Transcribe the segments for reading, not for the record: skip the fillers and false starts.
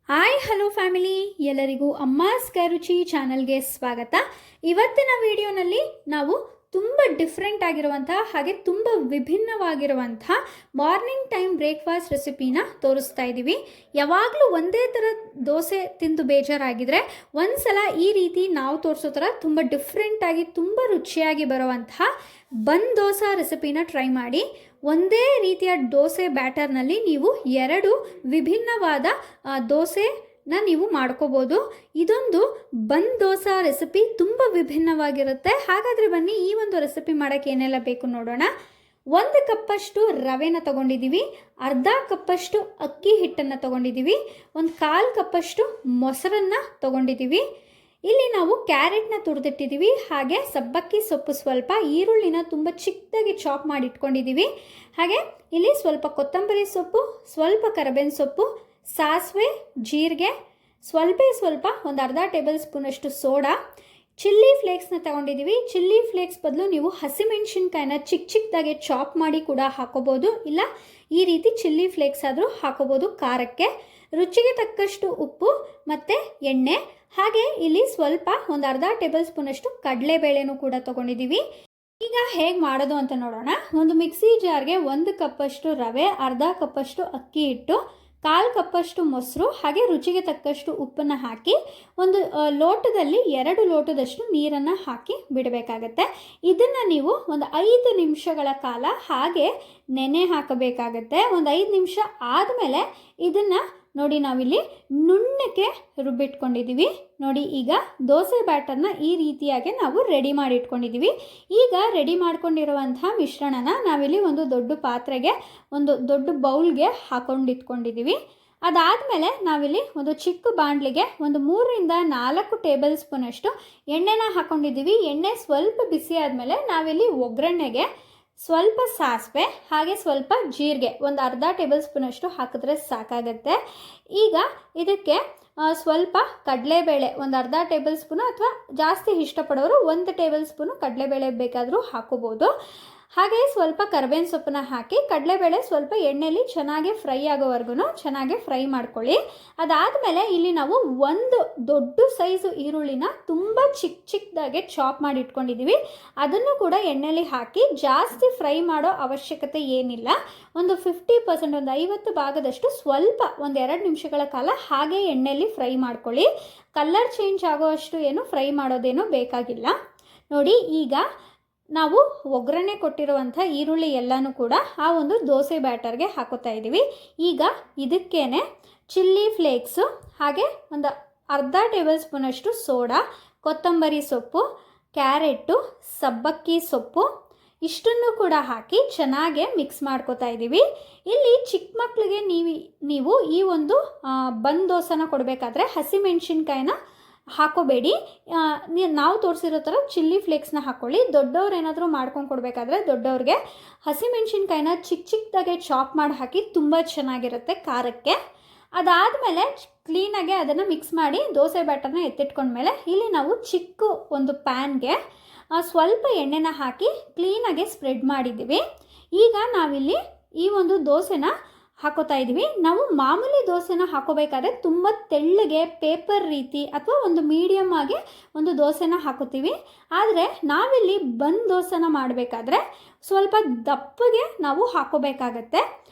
Hi hello family, ಎಲ್ಲರಿಗೂ ಅಮ್ಮಾಸ್ ಕೈರುಚಿ ಚಾನಲ್ಗೆ ಸ್ವಾಗತ. ಇವತ್ತಿನ ವಿಡಿಯೋನಲ್ಲಿ ನಾವು ತುಂಬ ಡಿಫ್ರೆಂಟ್ ಆಗಿರುವಂತಹ ಹಾಗೆ ತುಂಬ ವಿಭಿನ್ನವಾಗಿರುವಂಥ ಮಾರ್ನಿಂಗ್ ಟೈಮ್ ಬ್ರೇಕ್ಫಾಸ್ಟ್ ರೆಸಿಪಿನ ತೋರಿಸ್ತಾ ಇದ್ದೀವಿ. ಯಾವಾಗಲೂ ಒಂದೇ ಥರ ದೋಸೆ ತಿಂದು ಬೇಜಾರಾಗಿದ್ದರೆ ಒಂದ್ಸಲ ಈ ರೀತಿ ನಾವು ತೋರಿಸೋ ಥರ ತುಂಬ ಡಿಫ್ರೆಂಟಾಗಿ ತುಂಬ ರುಚಿಯಾಗಿ ಬರುವಂತಹ ಬನ್ ದೋಸೆ ರೆಸಿಪಿನ ಟ್ರೈ ಮಾಡಿ. ಒಂದೇ ರೀತಿಯ ದೋಸೆ ಬ್ಯಾಟರ್ನಲ್ಲಿ ನೀವು ಎರಡು ವಿಭಿನ್ನವಾದ ದೋಸೆನ ನೀವು ಮಾಡ್ಕೋಬೋದು. ಇದೊಂದು ಬನ್ ದೋಸೆ ರೆಸಿಪಿ ತುಂಬ ವಿಭಿನ್ನವಾಗಿರುತ್ತೆ. ಹಾಗಾದರೆ ಬನ್ನಿ ಈ ಒಂದು ರೆಸಿಪಿ ಮಾಡೋಕ್ಕೆ ಏನೆಲ್ಲ ಬೇಕು ನೋಡೋಣ. 1 ಕಪ್ಪಷ್ಟು ರವೆನ ತೊಗೊಂಡಿದ್ದೀವಿ, ಅರ್ಧ ಕಪ್ಪಷ್ಟು ಅಕ್ಕಿ ಹಿಟ್ಟನ್ನು ತೊಗೊಂಡಿದ್ದೀವಿ, 1/4 ಕಪ್ಪಷ್ಟು ಮೊಸರನ್ನು ತೊಗೊಂಡಿದ್ದೀವಿ. ಇಲ್ಲಿ ನಾವು ಕ್ಯಾರೆಟ್ನ ತುರಿದಿಟ್ಟಿದ್ದೀವಿ, ಹಾಗೆ ಸಬ್ಬಕ್ಕಿ ಸೊಪ್ಪು, ಸ್ವಲ್ಪ ಈರುಳ್ಳಿನ ತುಂಬ ಚಿಕ್ಕದಾಗಿ ಚಾಪ್ ಮಾಡಿ ಇಟ್ಕೊಂಡಿದ್ದೀವಿ. ಹಾಗೆ ಇಲ್ಲಿ ಸ್ವಲ್ಪ ಕೊತ್ತಂಬರಿ ಸೊಪ್ಪು, ಸ್ವಲ್ಪ ಕರಿಬೇವಿನ ಸೊಪ್ಪು, ಸಾಸಿವೆ, ಜೀರಿಗೆ, ಸ್ವಲ್ಪ ಒಂದು ಅರ್ಧ ಟೇಬಲ್ ಸ್ಪೂನಷ್ಟು ಸೋಡಾ, ಚಿಲ್ಲಿ ಫ್ಲೇಕ್ಸ್ನ ತಗೊಂಡಿದ್ದೀವಿ. ಚಿಲ್ಲಿ ಫ್ಲೇಕ್ಸ್ ಬದಲು ನೀವು ಹಸಿಮೆಣಸಿನ್ಕಾಯಿನ ಚಿಕ್ಕದಾಗಿ ಚಾಪ್ ಮಾಡಿ ಕೂಡ ಹಾಕೋಬೋದು, ಇಲ್ಲ ಈ ರೀತಿ ಚಿಲ್ಲಿ ಫ್ಲೇಕ್ಸ್ ಆದರೂ ಹಾಕೋಬೋದು ಖಾರಕ್ಕೆ. ರುಚಿಗೆ ತಕ್ಕಷ್ಟು ಉಪ್ಪು ಮತ್ತು ಎಣ್ಣೆ, ಹಾಗೆ ಇಲ್ಲಿ ಸ್ವಲ್ಪ ಒಂದು ಅರ್ಧ ಟೇಬಲ್ ಸ್ಪೂನಷ್ಟು ಕಡಲೆಬೇಳೆನೂ ಕೂಡ ತೊಗೊಂಡಿದ್ದೀವಿ. ಈಗ ಹೇಗೆ ಮಾಡೋದು ಅಂತ ನೋಡೋಣ. ಒಂದು ಮಿಕ್ಸಿ ಜಾರ್ಗೆ 1 ಕಪ್ಪಷ್ಟು ರವೆ, ಅರ್ಧ ಕಪ್ಪಷ್ಟು ಅಕ್ಕಿ ಹಿಟ್ಟು, 1/4 ಕಪ್ಪಷ್ಟು ಮೊಸರು, ಹಾಗೆ ರುಚಿಗೆ ತಕ್ಕಷ್ಟು ಉಪ್ಪನ್ನು ಹಾಕಿ ಒಂದು ಲೋಟದಲ್ಲಿ 2 ಲೋಟದಷ್ಟು ನೀರನ್ನು ಹಾಕಿ ಬಿಡಬೇಕಾಗತ್ತೆ. ಇದನ್ನು ನೀವು ಒಂದು 5 ನಿಮಿಷಗಳ ಕಾಲ ಹಾಗೆ ನೆನೆ ಹಾಕಬೇಕಾಗತ್ತೆ. ಒಂದು 5 ನಿಮಿಷ ಆದಮೇಲೆ ಇದನ್ನು ನೋಡಿ ನಾವಿಲ್ಲಿ ನುಣ್ಣಕ್ಕೆ ರುಬ್ಬಿಟ್ಕೊಂಡಿದ್ದೀವಿ. ನೋಡಿ ಈಗ ದೋಸೆ ಬ್ಯಾಟರ್ನ ಈ ರೀತಿಯಾಗಿ ನಾವು ರೆಡಿ ಮಾಡಿ ಇಟ್ಕೊಂಡಿದ್ದೀವಿ. ಈಗ ರೆಡಿ ಮಾಡ್ಕೊಂಡಿರುವಂತಹ ಮಿಶ್ರಣನ ನಾವಿಲ್ಲಿ ಒಂದು ದೊಡ್ಡ ಪಾತ್ರೆಗೆ, ಒಂದು ದೊಡ್ಡ ಬೌಲ್ಗೆ ಹಾಕೊಂಡಿಟ್ಕೊಂಡಿದ್ದೀವಿ. ಅದಾದಮೇಲೆ ನಾವಿಲ್ಲಿ ಒಂದು ಚಿಕ್ಕ ಬಾಣಲಿಗೆ ಒಂದು 3ರಿಂದ 4 ಟೇಬಲ್ ಸ್ಪೂನಷ್ಟು ಎಣ್ಣೆನ ಹಾಕ್ಕೊಂಡಿದ್ದೀವಿ. ಎಣ್ಣೆ ಸ್ವಲ್ಪ ಬಿಸಿ ಆದಮೇಲೆ ನಾವಿಲ್ಲಿ ಒಗ್ಗರಣೆಗೆ ಸ್ವಲ್ಪ ಸಾಸಿವೆ, ಹಾಗೆ ಸ್ವಲ್ಪ ಜೀರಿಗೆ, ಒಂದು ಅರ್ಧ ಟೇಬಲ್ ಸ್ಪೂನಷ್ಟು ಹಾಕಿದ್ರೆ ಸಾಕಾಗತ್ತೆ. ಈಗ ಇದಕ್ಕೆ ಸ್ವಲ್ಪ ಕಡಲೆಬೇಳೆ, ಒಂದು ಅರ್ಧ ಟೇಬಲ್ ಸ್ಪೂನು, ಅಥವಾ ಜಾಸ್ತಿ ಇಷ್ಟಪಡೋರು 1 ಟೇಬಲ್ ಸ್ಪೂನು ಕಡಲೆಬೇಳೆ ಬೇಕಾದರೂ ಹಾಕೋಬೋದು. ಹಾಗೆ ಸ್ವಲ್ಪ ಕರಿಬೇವಿನ ಸೊಪ್ಪನ್ನ ಹಾಕಿ ಕಡಲೆಬೇಳೆ ಸ್ವಲ್ಪ ಎಣ್ಣೆಯಲ್ಲಿ ಚೆನ್ನಾಗಿ ಫ್ರೈ ಆಗೋವರೆಗೂ ಚೆನ್ನಾಗಿ ಫ್ರೈ ಮಾಡ್ಕೊಳ್ಳಿ. ಅದಾದಮೇಲೆ ಇಲ್ಲಿ ನಾವು ಒಂದು ದೊಡ್ಡ ಸೈಜು ಈರುಳ್ಳಿನ ತುಂಬ ಚಿಕ್ಕದಾಗೆ ಚಾಪ್ ಮಾಡಿ ಇಟ್ಕೊಂಡಿದ್ದೀವಿ. ಅದನ್ನು ಕೂಡ ಎಣ್ಣೆಯಲ್ಲಿ ಹಾಕಿ ಜಾಸ್ತಿ ಫ್ರೈ ಮಾಡೋ ಅವಶ್ಯಕತೆ ಏನಿಲ್ಲ. ಒಂದು 50%, ಒಂದು 50 ಭಾಗದಷ್ಟು ಸ್ವಲ್ಪ ಒಂದು 2 ನಿಮಿಷಗಳ ಕಾಲ ಹಾಗೆ ಎಣ್ಣೆಯಲ್ಲಿ ಫ್ರೈ ಮಾಡ್ಕೊಳ್ಳಿ. ಕಲರ್ ಚೇಂಜ್ ಆಗೋವಷ್ಟು ಏನು ಫ್ರೈ ಮಾಡೋದೇನು ಬೇಕಾಗಿಲ್ಲ. ನೋಡಿ ಈಗ ನಾವು ಒಗ್ಗರಣೆ ಕೊಟ್ಟಿರುವಂಥ ಈರುಳ್ಳಿ ಎಲ್ಲನೂ ಕೂಡ ಆ ಒಂದು ದೋಸೆ ಬ್ಯಾಟರ್ಗೆ ಹಾಕೋತಾ ಇದ್ದೀವಿ. ಈಗ ಇದಕ್ಕೇನೆ ಚಿಲ್ಲಿ ಫ್ಲೇಕ್ಸು, ಹಾಗೆ ಒಂದು ಅರ್ಧ ಟೇಬಲ್ ಸ್ಪೂನಷ್ಟು ಸೋಡಾ, ಕೊತ್ತಂಬರಿ ಸೊಪ್ಪು, ಕ್ಯಾರೆಟು, ಸಬ್ಬಕ್ಕಿ ಸೊಪ್ಪು ಇಷ್ಟನ್ನು ಕೂಡ ಹಾಕಿ ಚೆನ್ನಾಗಿ ಮಿಕ್ಸ್ ಮಾಡ್ಕೋತಾ ಇದ್ದೀವಿ. ಇಲ್ಲಿ ಚಿಕ್ಕ ಮಕ್ಕಳಿಗೆ ನೀವು ಈ ಒಂದು ಬನ್ ದೋಸೆನ ಕೊಡಬೇಕಾದ್ರೆ ಹಸಿಮೆಣಸಿನ್ಕಾಯಿನ ಹಾಕೋಬೇಡಿ. ನಾವು ತೋರಿಸಿರೋ ಥರ ಚಿಲ್ಲಿ ಫ್ಲೇಕ್ಸ್ನ ಹಾಕ್ಕೊಳ್ಳಿ. ದೊಡ್ಡವ್ರು ಏನಾದರೂ ಮಾಡ್ಕೊಂಡು ಕೊಡಬೇಕಾದ್ರೆ ದೊಡ್ಡವ್ರಿಗೆ ಹಸಿಮೆಣಸಿನ್ಕಾಯಿನ ಚಿಕ್ಕದಾಗೆ ಚಾಪ್ ಮಾಡಿ ಹಾಕಿ ತುಂಬ ಚೆನ್ನಾಗಿರುತ್ತೆ ಖಾರಕ್ಕೆ. ಅದಾದಮೇಲೆ ಕ್ಲೀನಾಗಿ ಅದನ್ನು ಮಿಕ್ಸ್ ಮಾಡಿ ದೋಸೆ ಬ್ಯಾಟರ್ನ ಎತ್ತಿಟ್ಕೊಂಡ್ಮೇಲೆ ಇಲ್ಲಿ ನಾವು ಚಿಕ್ಕ ಒಂದು ಪ್ಯಾನ್ಗೆ ಸ್ವಲ್ಪ ಎಣ್ಣೆನ ಹಾಕಿ ಕ್ಲೀನಾಗಿ ಸ್ಪ್ರೆಡ್ ಮಾಡಿದ್ದೀವಿ. ಈಗ ನಾವಿಲ್ಲಿ ಈ ಒಂದು ದೋಸೆನ ಹಾಕೋತಾ ಇದ್ದೀವಿ. ನಾವು ಮಾಮೂಲಿ ದೋಸೆನ ಹಾಕೋಬೇಕಾದ್ರೆ ತುಂಬ ತೆಳ್ಳಗೆ ಪೇಪರ್ ರೀತಿ ಅಥವಾ ಒಂದು ಮೀಡಿಯಮ್ ಆಗಿ ಒಂದು ದೋಸೆನ ಹಾಕೋತೀವಿ. ಆದರೆ ನಾವಿಲ್ಲಿ ಬನ್ ದೋಸೆನ ಮಾಡಬೇಕಾದ್ರೆ ಸ್ವಲ್ಪ ದಪ್ಪಗೆ ನಾವು ಹಾಕೋಬೇಕಾಗತ್ತೆ.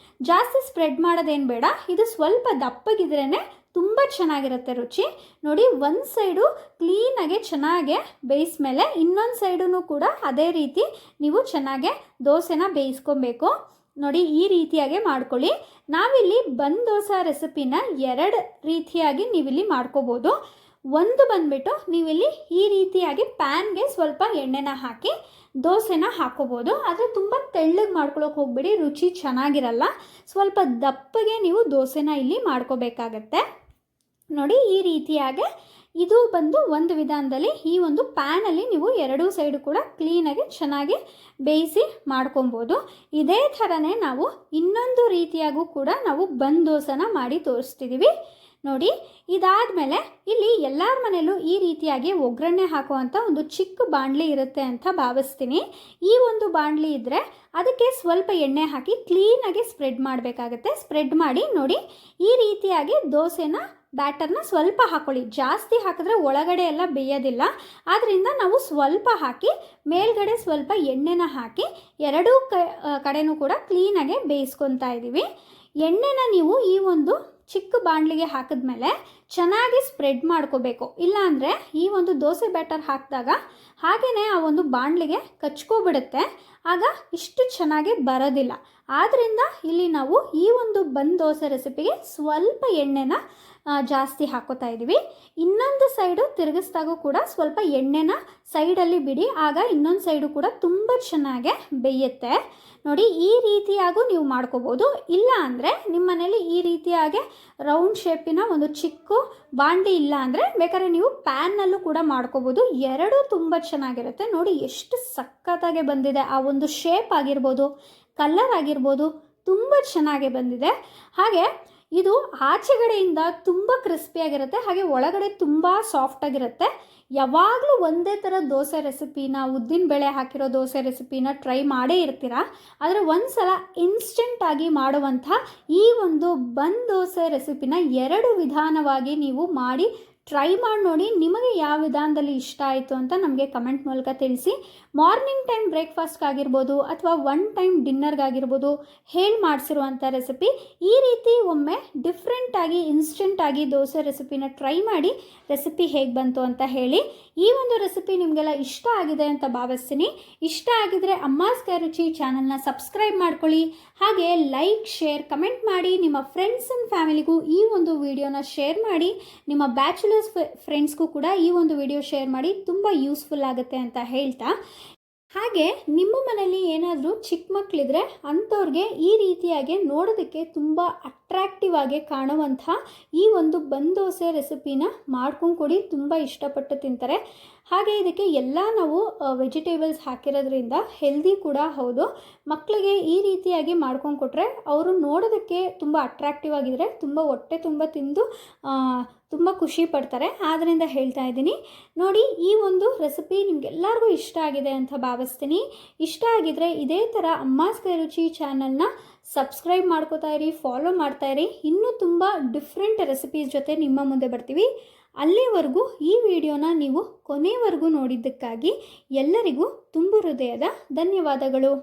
ಜಾಸ್ತಿ ಸ್ಪ್ರೆಡ್ ಮಾಡೋದೇನು ಬೇಡ. ಇದು ಸ್ವಲ್ಪ ದಪ್ಪಗಿದ್ರೇ ತುಂಬ ಚೆನ್ನಾಗಿರುತ್ತೆ ರುಚಿ. ನೋಡಿ ಒಂದು ಸೈಡು ಕ್ಲೀನಾಗೆ ಚೆನ್ನಾಗೆ ಬೇಯಿಸ್ಮೇಲೆ ಇನ್ನೊಂದು ಸೈಡೂ ಕೂಡ ಅದೇ ರೀತಿ ನೀವು ಚೆನ್ನಾಗೆ ದೋಸೆನ ಬೇಯಿಸ್ಕೊಬೇಕು. ನೋಡಿ ಈ ರೀತಿಯಾಗಿ ಮಾಡ್ಕೊಳ್ಳಿ. ನಾವಿಲ್ಲಿ ಬನ್ ದೋಸೆ ರೆಸಿಪಿನ 2 ರೀತಿಯಾಗಿ ನೀವಿಲ್ಲಿ ಮಾಡ್ಕೋಬೋದು. ಒಂದು ಬಂದುಬಿಟ್ಟು ನೀವಿಲ್ಲಿ ಈ ರೀತಿಯಾಗಿ ಪ್ಯಾನ್ಗೆ ಸ್ವಲ್ಪ ಎಣ್ಣೆನ ಹಾಕಿ ದೋಸೆನ ಹಾಕೋಬೋದು. ಆದರೆ ತುಂಬ ತೆಳ್ಳಗೆ ಮಾಡ್ಕೊಳ್ಳೋಕೆ ಹೋಗ್ಬಿಡಿ, ರುಚಿ ಚೆನ್ನಾಗಿರಲ್ಲ. ಸ್ವಲ್ಪ ದಪ್ಪಗೆ ನೀವು ದೋಸೆನ ಇಲ್ಲಿ ಮಾಡ್ಕೋಬೇಕಾಗತ್ತೆ. ನೋಡಿ ಈ ರೀತಿಯಾಗಿ ಇದು ಬಂದು ಒಂದು ವಿಧಾನದಲ್ಲಿ ಈ ಒಂದು ಪ್ಯಾನಲ್ಲಿ ನೀವು 2 ಸೈಡು ಕೂಡ ಕ್ಲೀನಾಗಿ ಚೆನ್ನಾಗಿ ಬೇಯಿಸಿ ಮಾಡ್ಕೊಬೋದು. ಇದೇ ಥರನೇ ನಾವು ಇನ್ನೊಂದು ರೀತಿಯಾಗೂ ಕೂಡ ನಾವು ಬನ್ ದೋಸೆನ ಮಾಡಿ ತೋರಿಸ್ತಿದ್ದೀವಿ. ನೋಡಿ, ಇದಾದಮೇಲೆ ಇಲ್ಲಿ ಎಲ್ಲರ ಮನೆಯಲ್ಲೂ ಈ ರೀತಿಯಾಗಿ ಒಗ್ಗರಣೆ ಹಾಕುವಂಥ ಒಂದು ಚಿಕ್ಕ ಬಾಣಲಿ ಇರುತ್ತೆ ಅಂತ ಭಾವಿಸ್ತೀನಿ. ಈ ಒಂದು ಬಾಣಲಿ ಇದ್ದರೆ ಅದಕ್ಕೆ ಸ್ವಲ್ಪ ಎಣ್ಣೆ ಹಾಕಿ ಕ್ಲೀನಾಗಿ ಸ್ಪ್ರೆಡ್ ಮಾಡಬೇಕಾಗತ್ತೆ. ಸ್ಪ್ರೆಡ್ ಮಾಡಿ ನೋಡಿ, ಈ ರೀತಿಯಾಗಿ ದೋಸೆನ ಬ್ಯಾಟರ್ನ ಸ್ವಲ್ಪ ಹಾಕ್ಕೊಳ್ಳಿ. ಜಾಸ್ತಿ ಹಾಕಿದ್ರೆ ಒಳಗಡೆ ಎಲ್ಲ ಬೇಯೋದಿಲ್ಲ. ಆದ್ದರಿಂದ ನಾವು ಸ್ವಲ್ಪ ಹಾಕಿ ಮೇಲ್ಗಡೆ ಸ್ವಲ್ಪ ಎಣ್ಣೆನ ಹಾಕಿ ಎರಡೂ ಕಡೆನೂ ಕೂಡ ಕ್ಲೀನಾಗಿ ಬೇಯಿಸ್ಕೊತಾ ಇದ್ದೀವಿ. ಎಣ್ಣೆನ ನೀವು ಈ ಒಂದು ಚಿಕ್ಕ ಬಾಣಲಿಗೆ ಹಾಕಿದ್ಮೇಲೆ ಚೆನ್ನಾಗಿ ಸ್ಪ್ರೆಡ್ ಮಾಡ್ಕೋಬೇಕು. ಇಲ್ಲಾಂದರೆ ಈ ಒಂದು ದೋಸೆ ಬ್ಯಾಟರ್ ಹಾಕಿದಾಗ ಹಾಗೆಯೇ ಆ ಒಂದು ಬಾಣಲಿಗೆ ಕಚ್ಕೊಬಿಡುತ್ತೆ. ಆಗ ಇಷ್ಟು ಚೆನ್ನಾಗಿ ಬರೋದಿಲ್ಲ. ಆದ್ದರಿಂದ ಇಲ್ಲಿ ನಾವು ಈ ಒಂದು ಬನ್ ದೋಸೆ ರೆಸಿಪಿಗೆ ಸ್ವಲ್ಪ ಎಣ್ಣೆನ ಜಾಸ್ತಿ ಹಾಕೋತಾ ಇದ್ದೀವಿ. ಇನ್ನೊಂದು ಸೈಡು ತಿರುಗಿಸ್ದಾಗೂ ಕೂಡ ಸ್ವಲ್ಪ ಎಣ್ಣೆನ ಸೈಡಲ್ಲಿ ಬಿಡಿ. ಆಗ ಇನ್ನೊಂದು ಸೈಡು ಕೂಡ ತುಂಬ ಚೆನ್ನಾಗಿ ಬೇಯುತ್ತೆ. ನೋಡಿ, ಈ ರೀತಿಯಾಗೂ ನೀವು ಮಾಡ್ಕೋಬೋದು. ಇಲ್ಲ ಅಂದರೆ ನಿಮ್ಮ ಮನೇಲಿ ಈ ರೀತಿಯಾಗಿ ರೌಂಡ್ ಶೇಪಿನ ಒಂದು ಚಿಕ್ಕ ಬಾಂಡಿ ಇಲ್ಲ ಅಂದರೆ ಬೇಕಾದ್ರೆ ನೀವು ಪ್ಯಾನ್ನಲ್ಲೂ ಕೂಡ ಮಾಡ್ಕೋಬೋದು. ಎರಡೂ ತುಂಬ ಚೆನ್ನಾಗಿರುತ್ತೆ. ನೋಡಿ ಎಷ್ಟು ಸಖತ್ತಾಗಿ ಬಂದಿದೆ. ಆ ಒಂದು ಶೇಪ್ ಆಗಿರ್ಬೋದು, ಕಲರ್ ಆಗಿರ್ಬೋದು, ತುಂಬ ಚೆನ್ನಾಗಿ ಬಂದಿದೆ. ಹಾಗೆ ಇದು ಆಚೆಗಡೆಯಿಂದ ತುಂಬ ಕ್ರಿಸ್ಪಿಯಾಗಿರುತ್ತೆ, ಹಾಗೆ ಒಳಗಡೆ ತುಂಬ ಸಾಫ್ಟಾಗಿರುತ್ತೆ. ಯಾವಾಗಲೂ ಒಂದೇ ಥರ ದೋಸೆ ರೆಸಿಪಿನ, ಉದ್ದಿನ ಬೇಳೆ ಹಾಕಿರೋ ದೋಸೆ ರೆಸಿಪಿನ ಟ್ರೈ ಮಾಡೇ ಇರ್ತೀರ. ಆದರೆ ಒಂದು ಸಲ ಇನ್ಸ್ಟೆಂಟಾಗಿ ಮಾಡುವಂಥ ಈ ಒಂದು ಬನ್ ದೋಸೆ ರೆಸಿಪಿನ ಎರಡು ವಿಧಾನವಾಗಿ ನೀವು ಮಾಡಿ ಟ್ರೈ ಮಾಡಿ ನೋಡಿ. ನಿಮಗೆ ಯಾವ ವಿಧಾನದಲ್ಲಿ ಇಷ್ಟ ಆಯಿತು ಅಂತ ನಮಗೆ ಕಮೆಂಟ್ ಮೂಲಕ ತಿಳಿಸಿ. ಮಾರ್ನಿಂಗ್ ಟೈಮ್ ಬ್ರೇಕ್ಫಾಸ್ಟ್ಗಾಗಿರ್ಬೋದು ಅಥವಾ ಒನ್ ಟೈಮ್ ಡಿನ್ನರ್ಗಾಗಿರ್ಬೋದು ಹೇಳಿ ಮಾಡಿಸಿರುವಂಥ ರೆಸಿಪಿ. ಈ ರೀತಿ ಒಮ್ಮೆ ಡಿಫ್ರೆಂಟಾಗಿ ಇನ್ಸ್ಟೆಂಟಾಗಿ ದೋಸೆ ರೆಸಿಪಿನ ಟ್ರೈ ಮಾಡಿ ರೆಸಿಪಿ ಹೇಗೆ ಬಂತು ಅಂತ ಹೇಳಿ. ಈ ಒಂದು ರೆಸಿಪಿ ನಿಮಗೆಲ್ಲ ಇಷ್ಟ ಆಗಿದೆ ಅಂತ ಭಾವಿಸ್ತೀನಿ. ಇಷ್ಟ ಆಗಿದರೆ ಅಮ್ಮಾಸ್ ಕೈ ರುಚಿ ಚಾನಲ್ನ ಸಬ್ಸ್ಕ್ರೈಬ್ ಮಾಡ್ಕೊಳ್ಳಿ. ಹಾಗೆ ಲೈಕ್, ಶೇರ್, ಕಮೆಂಟ್ ಮಾಡಿ. ನಿಮ್ಮ ಫ್ರೆಂಡ್ಸ್ ಆ್ಯಂಡ್ ಫ್ಯಾಮಿಲಿಗೂ ಈ ಒಂದು ವಿಡಿಯೋನ ಶೇರ್ ಮಾಡಿ. ನಿಮ್ಮ ಬ್ಯಾಚುಲರ್ಸ್ ಫ್ರೆಂಡ್ಸ್ಗೂ ಕೂಡ ಈ ಒಂದು ವಿಡಿಯೋ ಶೇರ್ ಮಾಡಿ. ತುಂಬ ಯೂಸ್ಫುಲ್ ಆಗುತ್ತೆ ಅಂತ ಹೇಳ್ತಾ, ಹಾಗೆ ನಿಮ್ಮ ಮನೇಲಿ ಏನಾದರೂ ಚಿಕ್ಕ ಮಕ್ಕಳಿದ್ರೆ ಅಂಥವ್ರಿಗೆ ಈ ರೀತಿಯಾಗಿ ನೋಡೋದಕ್ಕೆ ತುಂಬ ಅಟ್ರಾಕ್ಟಿವ್ ಆಗಿ ಕಾಣುವಂಥ ಈ ಒಂದು ಬನ್ ದೋಸೆ ರೆಸಿಪಿನ ಮಾಡ್ಕೊಂಡು ಕೊಡಿ. ತುಂಬ ಇಷ್ಟಪಟ್ಟು ತಿಂತಾರೆ. ಹಾಗೆ ಇದಕ್ಕೆ ಎಲ್ಲ ನಾವು ವೆಜಿಟೇಬಲ್ಸ್ ಹಾಕಿರೋದ್ರಿಂದ ಹೆಲ್ದಿ ಕೂಡ ಹೌದು. ಮಕ್ಕಳಿಗೆ ಈ ರೀತಿಯಾಗಿ ಮಾಡ್ಕೊಂಡು ಕೊಟ್ಟರೆ ಅವರು ನೋಡೋದಕ್ಕೆ ತುಂಬ ಅಟ್ರಾಕ್ಟಿವ್ ಆಗಿದ್ರೆ ತುಂಬ ಹೊಟ್ಟೆ ತುಂಬ ತಿಂದು ತುಂಬ ಖುಷಿ ಪಡ್ತಾರೆ. ಆದ್ದರಿಂದ ಹೇಳ್ತಾ ಇದ್ದೀನಿ. ನೋಡಿ, ಈ ಒಂದು ರೆಸಿಪಿ ನಿಮಗೆಲ್ಲರಿಗೂ ಇಷ್ಟ ಆಗಿದೆ ಅಂತ ಭಾವಿಸ್ತೀನಿ. ಇಷ್ಟ ಆಗಿದ್ರೆ ಇದೇ ಥರ ಅಮ್ಮಾಸ್ ಕೈ ರುಚಿ ಚಾನಲ್ನ ಸಬ್ಸ್ಕ್ರೈಬ್ ಮಾಡ್ಕೋತಾ ಇರಿ, ಫಾಲೋ ಮಾಡ್ತಾ ಇರಿ. ಇನ್ನೂ ತುಂಬ ಡಿಫ್ರೆಂಟ್ ರೆಸಿಪೀಸ್ ಜೊತೆ ನಿಮ್ಮ ಮುಂದೆ ಬರ್ತೀವಿ. ಅಲ್ಲಿವರೆಗೂ ಈ ವಿಡಿಯೋನ ನೀವು ಕೊನೆವರೆಗೂ ನೋಡಿದ್ದಕ್ಕಾಗಿ ಎಲ್ಲರಿಗೂ ತುಂಬ ಹೃದಯದ ಧನ್ಯವಾದಗಳು.